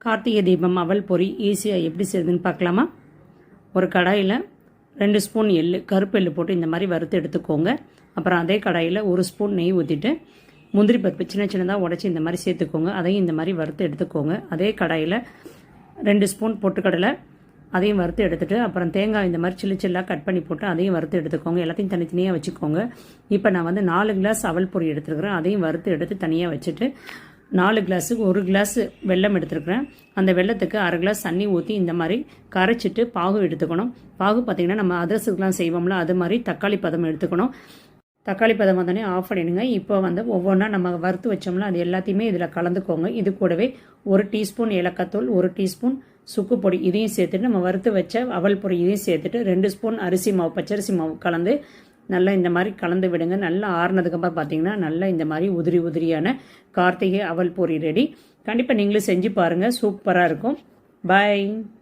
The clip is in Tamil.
கார்த்திகை தீபம் அவல் பொரி ஈஸியாக எப்படி செய்யுதுன்னு பார்க்கலாமா? ஒரு கடாயில் 2 ஸ்பூன் எள்ளு, கருப்பு எள்ளு போட்டு இந்த மாதிரி வறுத்து எடுத்துக்கோங்க. அப்புறம் அதே கடாயில் 1 ஸ்பூன் நெய் ஊற்றிட்டு முந்திரி பருப்பு சின்ன சின்னதாக உடச்சி இந்த மாதிரி சேர்த்துக்கோங்க. அதையும் இந்த மாதிரி வறுத்து எடுத்துக்கோங்க. அதே கடாயில் 2 ஸ்பூன் பொட்டுக்கடலை, அதையும் வறுத்து எடுத்துகிட்டு அப்புறம் தேங்காய் இந்த மாதிரி சில்லு சில்லாக கட் பண்ணி போட்டு அதையும் வறுத்து எடுத்துக்கோங்க. எல்லாத்தையும் தனித்தனியாக வச்சுக்கோங்க. இப்போ நான் 4 கிளாஸ் அவல் பொரி எடுத்துருக்கிறேன். அதையும் வறுத்து எடுத்து தனியாக வச்சுட்டு 4 கிளாஸுக்கு 1 கிளாஸ் வெல்லம் எடுத்துருக்கிறேன். அந்த வெல்லத்துக்கு 1/2 கிளாஸ் தண்ணி ஊற்றி இந்த மாதிரி கரைச்சிட்டு பாகு எடுத்துக்கணும். பாகு பார்த்திங்கன்னா நம்ம அதிரசத்துக்குலாம் செய்வோம்ல, அது மாதிரி தக்காளி பதம் எடுத்துக்கணும். தக்காளி பதம் வந்தோடனே ஆஃப் பண்ணிடுங்க. இப்போ ஒவ்வொன்றா நம்ம வறுத்து வச்சோம்ல, அது எல்லாத்தையுமே இதில் கலந்துக்கோங்க. இது கூடவே 1 டீஸ்பூன் ஏலக்காய்த்தூள், 1 டீஸ்பூன் சுக்கு பொடி இதையும் சேர்த்துட்டு நம்ம வறுத்து வச்ச அவல் பொரி இதையும் சேர்த்துட்டு 2 ஸ்பூன் அரிசி மாவு, பச்சரிசி மாவு கலந்து நல்லா இந்த மாதிரி கலந்து விடுங்க. நல்லா ஆறுனதுக்கப்புறம் பார்த்தீங்கன்னா நல்லா இந்த மாதிரி உதிரி உதிரியான கார்த்திகை அவல் பொரி ரெடி. கண்டிப்பாக நீங்களும் செஞ்சு பாருங்கள், சூப்பராக இருக்கும். பாய்.